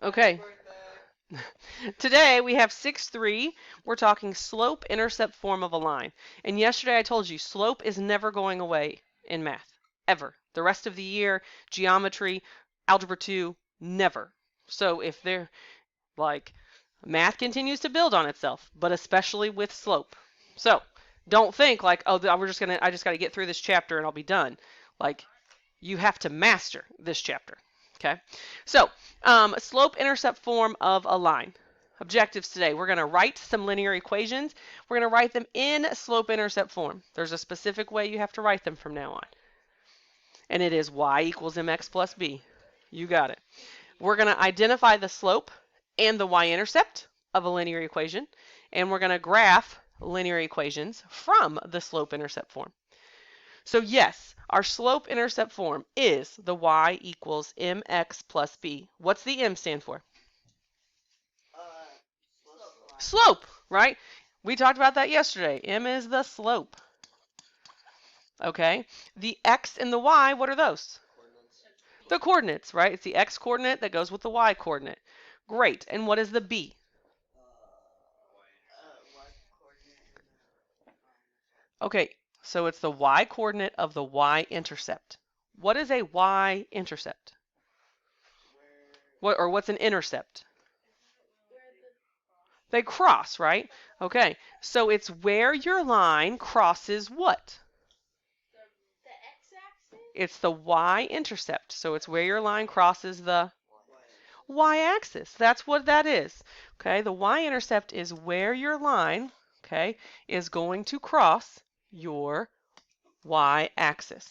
Okay. Today we have 6-3. We're talking slope-intercept form of a line. And yesterday I told you slope is never going away in math, ever. The rest of the year, geometry, algebra 2, never. So if they're like, math continues to build on itself, but especially with slope. So don't think like, oh, I just got to get through this chapter and I'll be done. Like, you have to master this chapter. Okay, so slope-intercept form of a line. Objectives today. We're going to write some linear equations. We're going to write them in slope-intercept form. There's a specific way you have to write them from now on. And it is y equals mx plus b. You got it. We're going to identify the slope and the y-intercept of a linear equation. And we're going to graph linear equations from the slope-intercept form. So yes, our slope-intercept form is the y equals mx plus b. What's the m stand for? Slope, right? We talked about that yesterday. M is the slope. Okay. The x and the y, what are those? The coordinates, right? It's the x coordinate that goes with the y coordinate. Great. And what is the b? Okay, so it's the y coordinate of the y-intercept. What is a y-intercept? What's an intercept? They cross, right? Okay, so it's where your line crosses what? The x-axis? It's the y-intercept. So it's where your line crosses the y-axis. That's what that is. Okay, the y-intercept is where your line, okay, is going to cross your y-axis.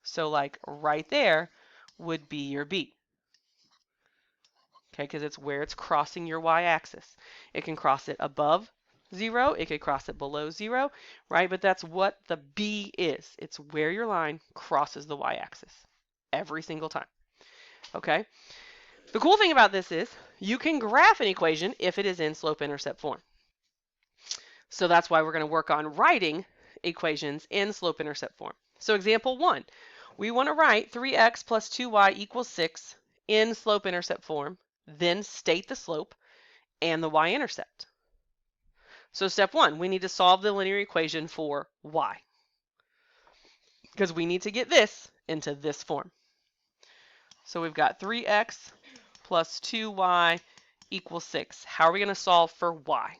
So like right there would be your B. Okay, because it's where it's crossing your y-axis. It can cross it above 0, it could cross it below 0, right? But that's what the B is. It's where your line crosses the y-axis every single time. Okay? The cool thing about this is you can graph an equation if it is in slope-intercept form. So that's why we're going to work on writing equations in slope-intercept form. So example 1, we want to write 3x plus 2y equals 6 in slope-intercept form, then state the slope and the y-intercept. So step 1, we need to solve the linear equation for y, because we need to get this into this form. So we've got 3x plus 2y equals 6. How are we going to solve for y?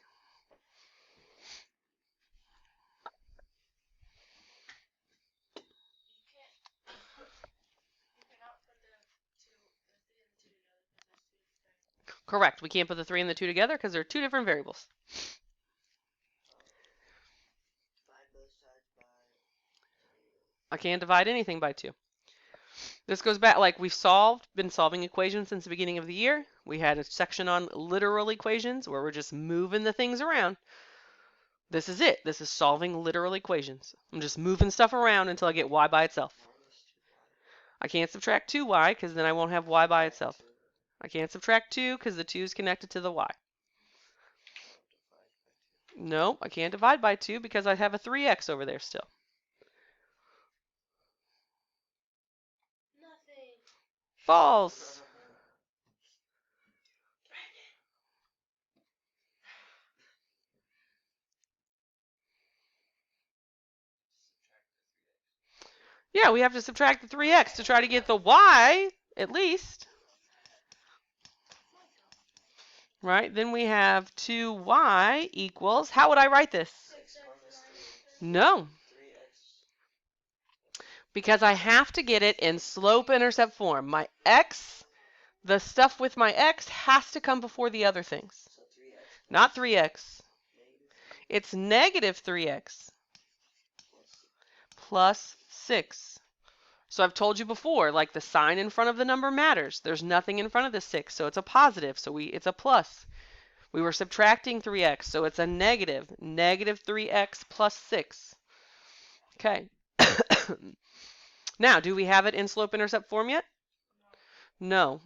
Correct. We can't put the 3 and the 2 together because they're two different variables. I can't divide anything by 2. This goes back, like we've been solving equations since the beginning of the year. We had a section on literal equations where we're just moving the things around. This is it. This is solving literal equations. I'm just moving stuff around until I get y by itself. I can't subtract 2y because then I won't have y by itself. I can't subtract 2 because the 2 is connected to the y. No, I can't divide by 2 because I have a 3x over there still. Nothing. False. Yeah, we have to subtract the 3x to try to get the y, at least. Right? Then we have 2y equals, how would I write this? No. Because I have to get it in slope-intercept form. My x, the stuff with my x has to come before the other things. Not 3x. It's negative 3x plus 6. So I've told you before, like the sign in front of the number matters. There's nothing in front of the 6, so it's a positive, so it's a plus. We were subtracting 3x, so it's a negative 3x plus 6. Okay. Now, do we have it in slope-intercept form yet? No.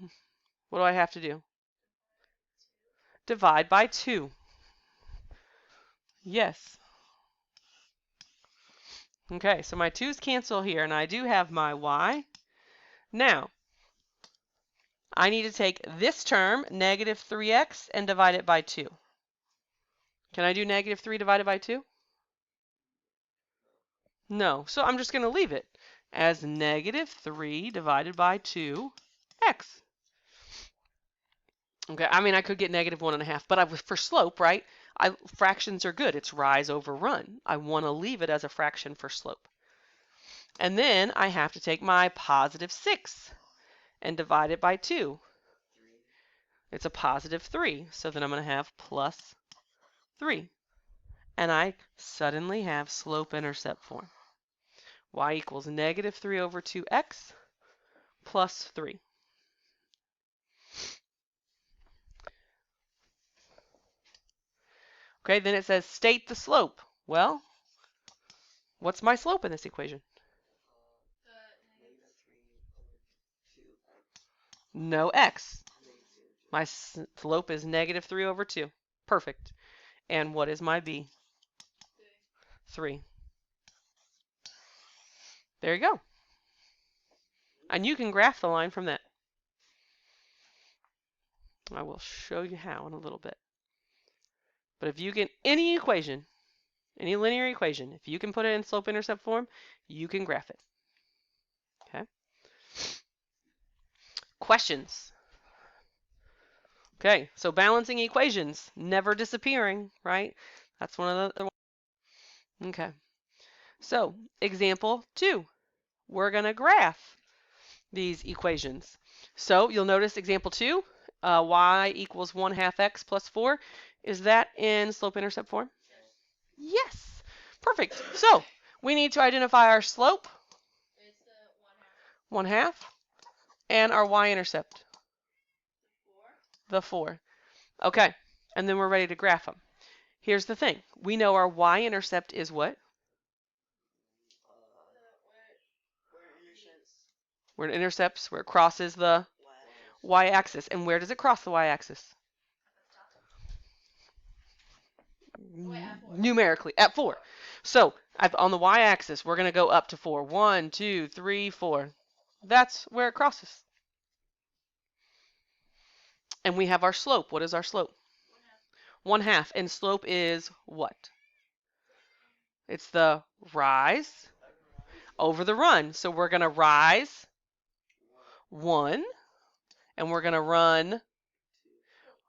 What do I have to do? Divide by 2. Yes. Okay, so my 2's cancel here, and I do have my y. Now, I need to take this term, negative 3x, and divide it by 2. Can I do negative 3 divided by 2? No. So I'm just going to leave it as negative 3 divided by 2x. Okay, I mean, I could get negative 1.5, but for slope, right, fractions are good. It's rise over run. I want to leave it as a fraction for slope. And then I have to take my positive 6 and divide it by 2. It's a positive 3, so then I'm going to have plus 3. And I suddenly have slope-intercept form. Y equals negative 3 over 2x plus 3. Okay, then it says state the slope. Well, what's my slope in this equation? No x. My slope is negative 3 over 2. Perfect. And what is my b? 3. There you go. And you can graph the line from that. I will show you how in a little bit. But if you get any equation, any linear equation, if you can put it in slope-intercept form, you can graph it. Okay. Questions? Okay, so balancing equations, never disappearing, right? That's one of the. Okay. So, example 2. We're going to graph these equations. So, you'll notice example 2, y equals 1/2 x plus 4. Is that in slope-intercept form? Yes. Perfect. So, we need to identify our slope. It's the 1/2. And our y-intercept. The 4. The 4. Okay. And then we're ready to graph them. Here's the thing. We know our y-intercept is what? Where it intercepts, where it crosses the y-axis. And where does it cross the y-axis? Numerically, at 4. So on the y-axis, we're going to go up to 4. 1, 2, 3, 4. That's where it crosses. And we have our slope. What is our slope? 1/2. And slope is what? It's the rise over the run. So we're going to rise 1, and we're going to run,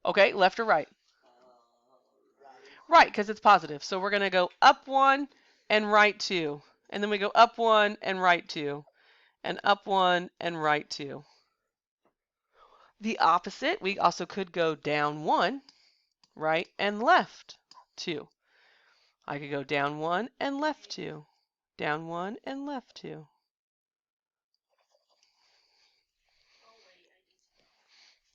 okay, left or right? Right, because it's positive. So we're going to go up 1 and right 2. And then we go up 1 and right 2. And up 1 and right 2. The opposite, we also could go down 1, right, and left 2. I could go down 1 and left 2. Down 1 and left 2.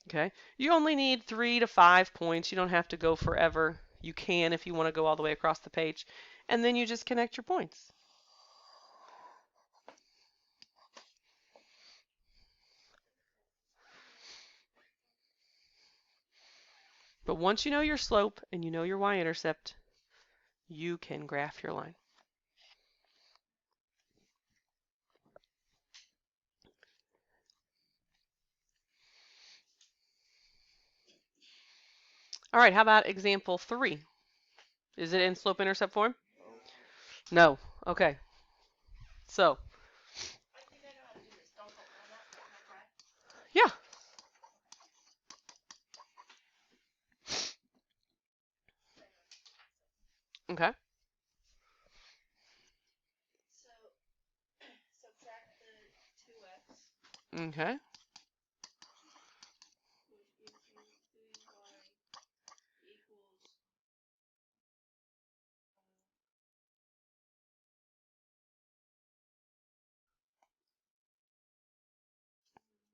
Okay, you only need 3 to 5 points. You don't have to go forever. You can if you want to go all the way across the page. And then you just connect your points. But once you know your slope and you know your y-intercept, you can graph your line. All right, how about example 3? Is it in slope-intercept form? No. Okay. So, I think I know how to do this. Don't put on that. Can I try? yeah. Okay. So, subtract the 2x, Okay. which gives you 3y equals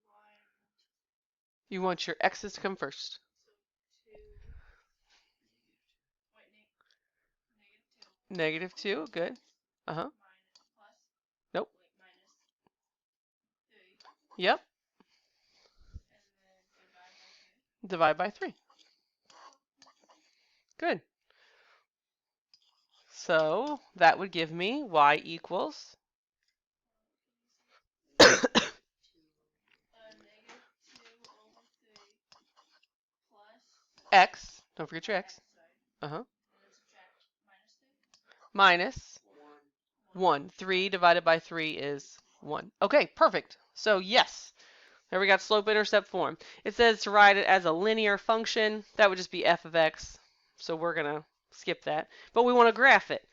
y. You want your x's to come first. So 2. Wait, negative 2. Negative 2. Good. Uh-huh. Minus plus. Nope. Wait, minus 3. Yep. And then divide by 2. Divide by 3. Good. So that would give me y equals Negative 2 over X. Don't forget your X. Uh-huh. And then subtract Minus 1. 3 divided by 3 is 1. Okay, perfect. So yes, there we got slope-intercept form. It says to write it as a linear function. That would just be f of x. So we're going to skip that. But we want to graph it.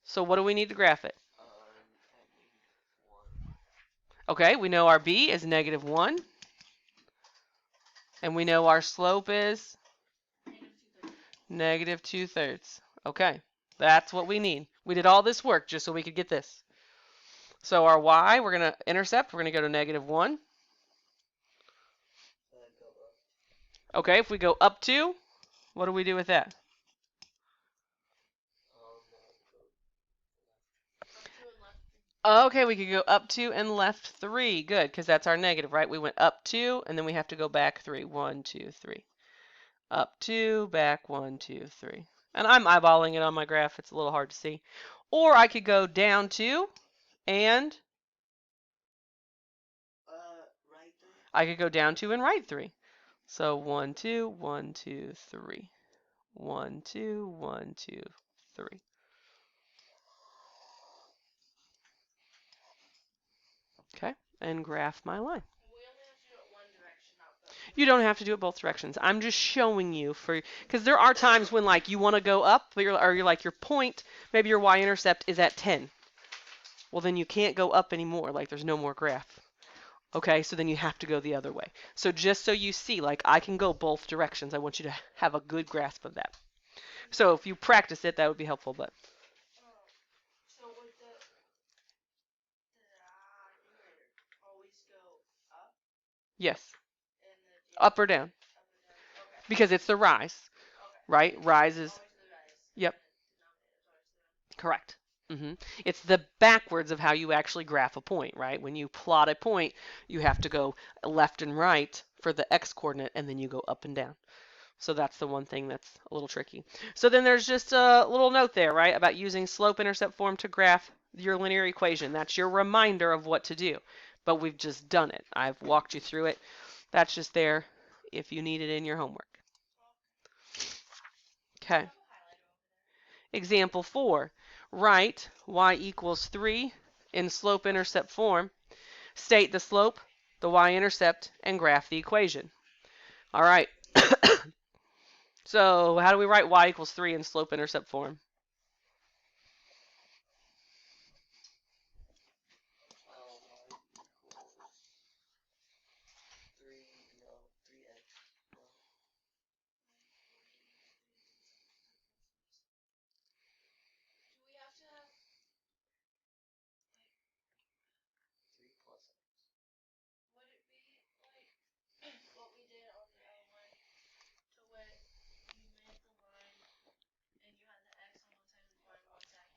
So what do we need to graph it? Okay, we know our b is -1. And we know our slope is -2/3. Okay, that's what we need. We did all this work just so we could get this. So our y, we're going to intercept. We're going to go to -1. Okay, if we go up 2, what do we do with that? Okay, we could go up 2 and left 3. Good, because that's our negative, right? We went up 2, and then we have to go back 3. 1, 2, 3. Up 2, back 1, 2, 3. And I'm eyeballing it on my graph. It's a little hard to see. Or I could go down 2, and I could go down 2 and right 3. So 1, 2, 1, 2, 3. 1, 2, 1, 2, 3. Okay, and graph my line. We only have to do it one direction, not both. You don't have to do it both directions. I'm just showing you because there are times when like you want to go up, but you're like your point, maybe your y-intercept is at 10. Well, then you can't go up anymore. Like there's no more graph. Okay, so then you have to go the other way. So just so you see, like I can go both directions. I want you to have a good grasp of that. So if you practice it, that would be helpful. But So with the always go up yes, and up or down, up and down. Okay. because it's the rise, Okay. right? Rise is, Always the rise. yep, Denominator is always the correct. It's the backwards of how you actually graph a point, right? When you plot a point, you have to go left and right for the x coordinate, and then you go up and down. So that's the one thing that's a little tricky. So then there's just a little note there, right, about using slope-intercept form to graph your linear equation. That's your reminder of what to do. But we've just done it. I've walked you through it. That's just there if you need it in your homework. Okay. Example 4. Write y equals 3 in slope-intercept form. State the slope, the y-intercept, and graph the equation. All right. So how do we write y equals 3 in slope-intercept form? Do we have to have would it be like what we did on the other one to where you made the line and you had the x on one side and the y on one side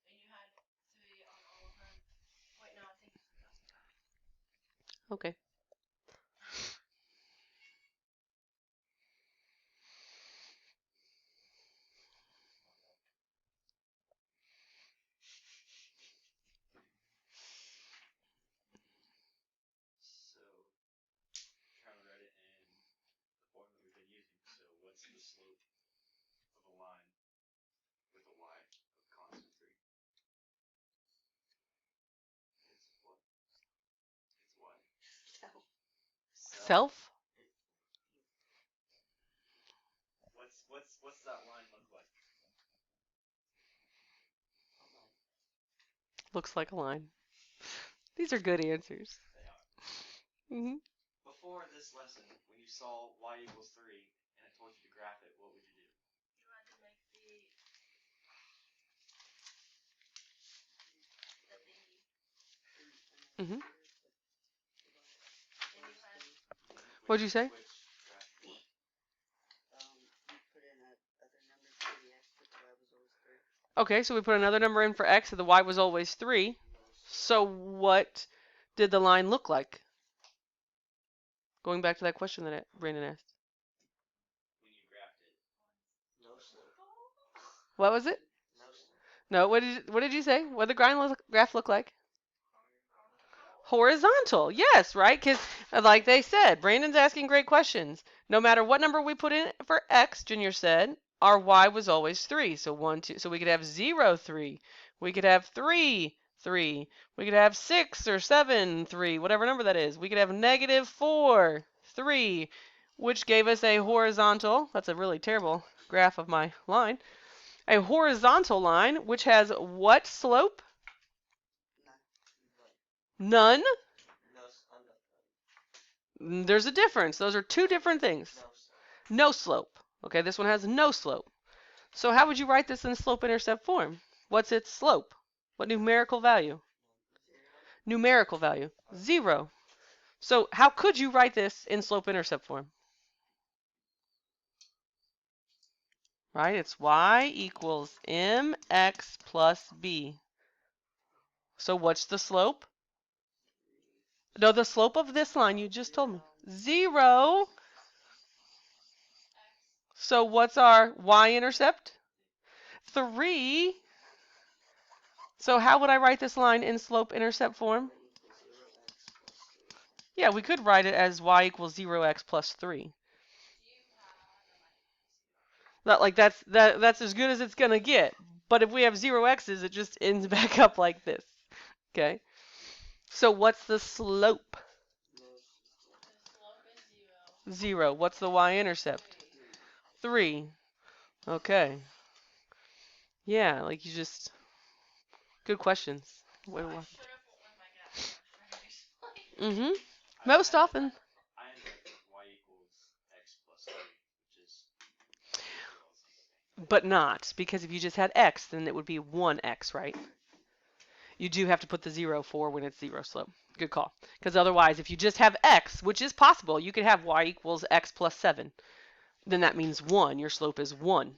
and you had 3 on all of them? Wait, no, I think that's what happened. Okay. Self? What's that line look like? Looks like a line. These are good answers. They are. hmm Before this lesson, when you saw y equals 3 and it told you to graph it, what would you do? You had to make the thingy. hmm And you had What'd you say? Which graph form? Okay, so we put another number in for x, and the y was always 3. So what did the line look like? Going back to that question that Brandon asked. When you graphed it. No slope. What was it? No slope. No, what did you say? What did the graph look like? Horizontal. Yes, right? Because like they said, Brandon's asking great questions. No matter what number we put in for x, Junior said, our y was always 3. So 1, 2. So we could have 0, 3. We could have 3, 3. We could have 6 or 7, 3, whatever number that is. We could have negative 4, 3, which gave us a horizontal. That's a really terrible graph of my line. A horizontal line, which has what slope? None. There's a difference. Those are two different things. No slope. Okay, this one has no slope. So how would you write this in slope-intercept form? What's its slope? What numerical value? Numerical value. 0. So how could you write this in slope-intercept form? Right? It's y equals mx plus b. So what's the slope? No, the slope of this line you just told me. 0. So what's our y-intercept? 3. So how would I write this line in slope-intercept form? Yeah, we could write it as y equals 0x plus 3. That's as good as it's gonna get. But if we have 0x's, it just ends back up like this. Okay. So what's the slope? The slope is 0. 0. What's the y-intercept? 3. Okay. Yeah, like you just good questions. So I should have went with my graph first. Mhm. Most often. I ended up with y equals x plus 3, which is basically all the same thing. But not, because if you just had x, then it would be 1x, right? You do have to put the 0 for when it's 0 slope. Good call. Because otherwise, if you just have x, which is possible, you could have y equals x plus 7. Then that means 1. Your slope is 1.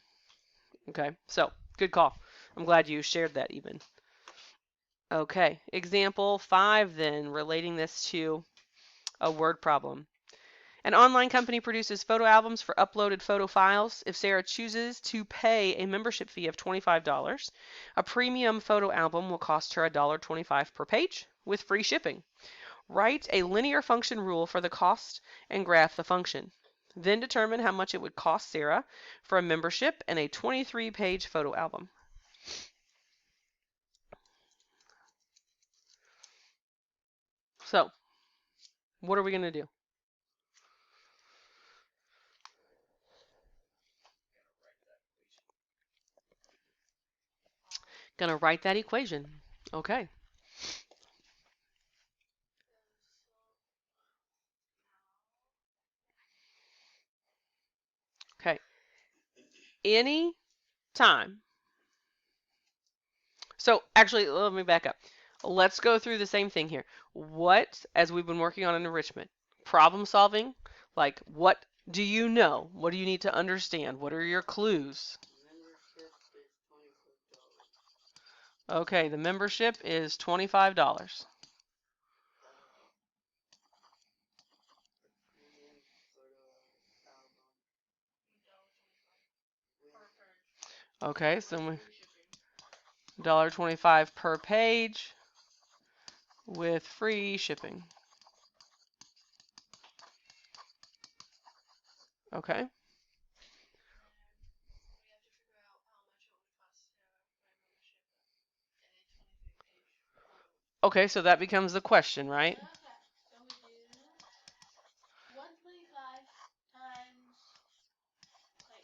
Okay, so good call. I'm glad you shared that even. Okay, example 5 then, relating this to a word problem. An online company produces photo albums for uploaded photo files. If Sarah chooses to pay a membership fee of $25, a premium photo album will cost her $1.25 per page with free shipping. Write a linear function rule for the cost and graph the function. Then determine how much it would cost Sarah for a membership and a 23-page photo album. So, what are we going to do? Going to write that equation. Okay. Okay. Any time. So actually, let me back up. Let's go through the same thing here. What, as we've been working on in enrichment, problem solving, like what do you know? What do you need to understand? What are your clues? Okay, the membership is $25. Okay, so $1.25 per page with free shipping. Okay. Okay, so that becomes the question, right? So we do 125 times. Wait.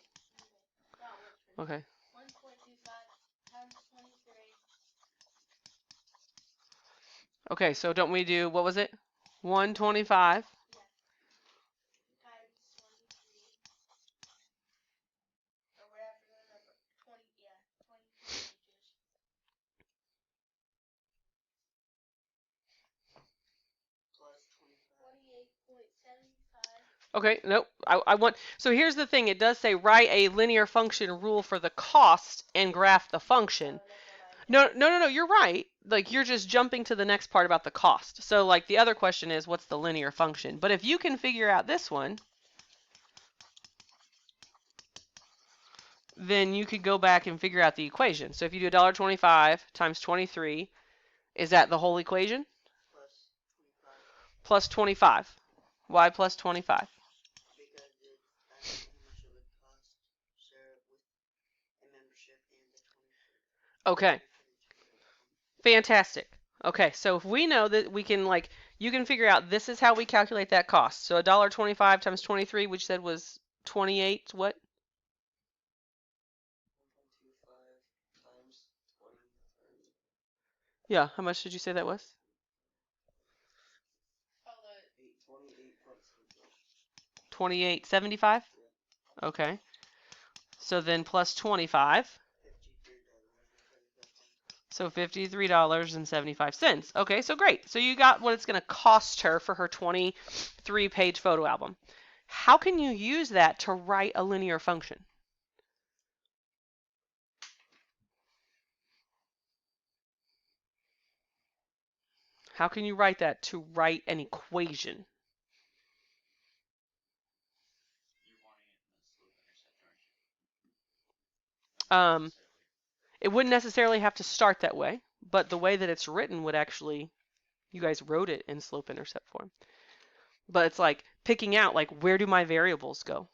Okay. 1.25 times 23. Okay, so don't we do, what was it? 125. Yeah. Times 23. Or whatever the number. 20. Yeah. 23 pages. Plus 28.75. Okay, nope. I want, so here's the thing. It does say write a linear function rule for the cost and graph the function. No, no, no, no, you're right. Like you're just jumping to the next part about the cost. So like the other question is what's the linear function? But if you can figure out this one, then you could go back and figure out the equation. So if you do $1.25 times 23, is that the whole equation? Plus 25. Why plus 25? Okay. Fantastic. Okay, so if we know that we can like you can figure out this is how we calculate that cost. So $1.25 times 23, which said was 28 what? Yeah, how much did you say that was? 28.75? Okay. So then plus 25. So $53.75. Okay, so great. So you got what it's going to cost her for her 23-page photo album. How can you use that to write a linear function? How can you write that to write an equation? Um, it wouldn't necessarily have to start that way, but the way that it's written would actually, you guys wrote it in slope-intercept form. But it's like picking out, like, where do my variables go?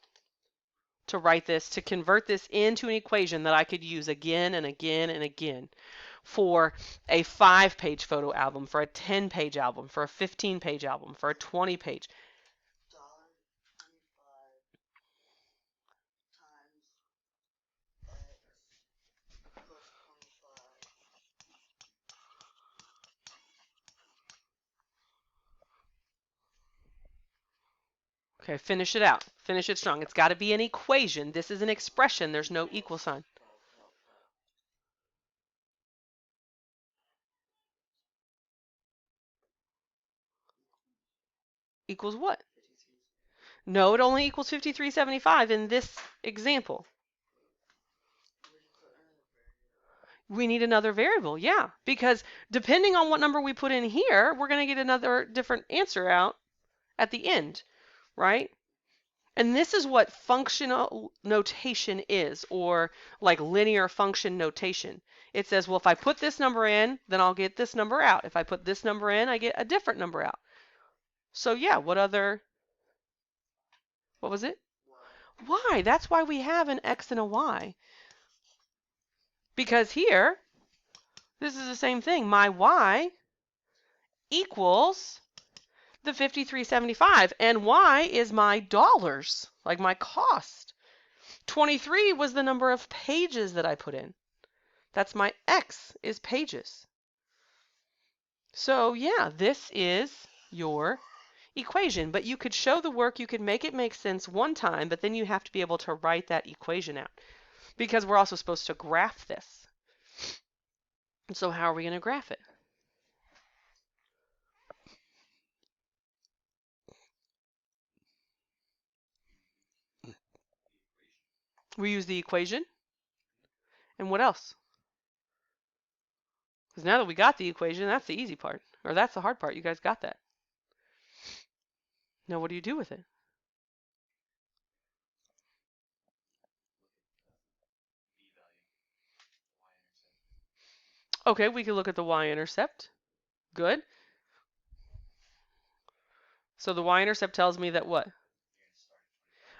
To write this, to convert this into an equation that I could use again and again and again for a 5-page photo album, for a 10-page album, for a 15-page album, for a 20-page. Okay, finish it out. Finish it strong. It's got to be an equation. This is an expression. There's no equal sign. Equals what? No, it only equals 53.75 in this example. We need another variable, yeah, because depending on what number we put in here, we're going to get another different answer out at the end, right? And this is what functional notation is, or like linear function notation. It says, well, if I put this number in, then I'll get this number out. If I put this number in, I get a different number out. So yeah, what was it? Y. That's why we have an X and a Y. Because here, this is the same thing. My Y equals the 53.75, and Y is my dollars, like my cost. 23 was the number of pages that I put in. That's my X is pages. So yeah, this is your equation, but you could show the work, you could make it make sense one time, but then you have to be able to write that equation out because we're also supposed to graph this. So how are we going to graph it? We use the equation. And what else? Because now that we got the equation, that's the easy part. Or that's the hard part. You guys got that. Now what do you do with it? Okay, we can look at the y-intercept. Good. So the y-intercept tells me that what?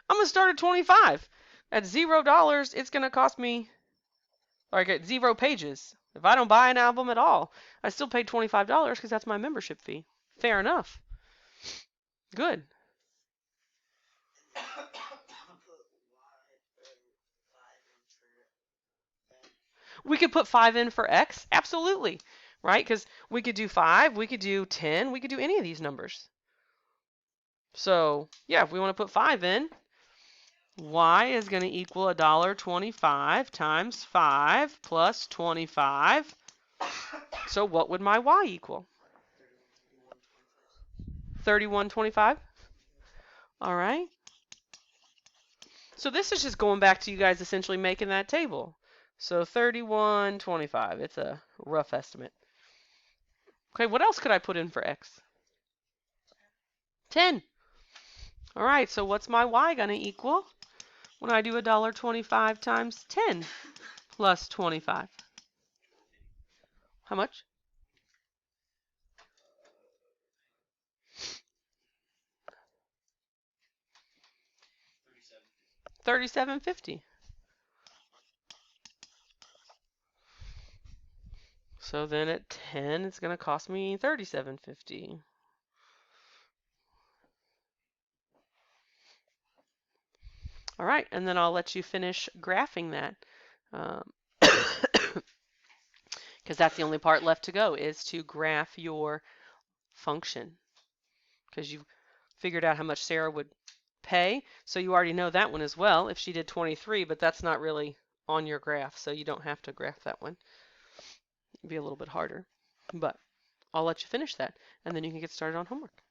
I'm going to start at 25. At $0, it's going to cost me, or I get 0 pages. If I don't buy an album at all, I still paid $25 because that's my membership fee. Fair enough. Good. We could put 5 in for X. Absolutely. Right? Because we could do 5, we could do 10, we could do any of these numbers. So, yeah, if we want to put 5 in, Y is going to equal $1.25 times 5 plus 25. So what would my Y equal? 31.25? All right. So this is just going back to you guys essentially making that table. So 31.25. It's a rough estimate. Okay, what else could I put in for X? 10. All right, so what's my Y going to equal when I do $1.25 times 10 plus 25? How much? 37.50. So then at 10, it's going to cost me $37.50. All right, and then I'll let you finish graphing that. Because that's the only part left to go is to graph your function. Because you've figured out how much Sarah would pay, so you already know that one as well if she did 23, but that's not really on your graph, so you don't have to graph that one. It'd be a little bit harder, but I'll let you finish that, and then you can get started on homework.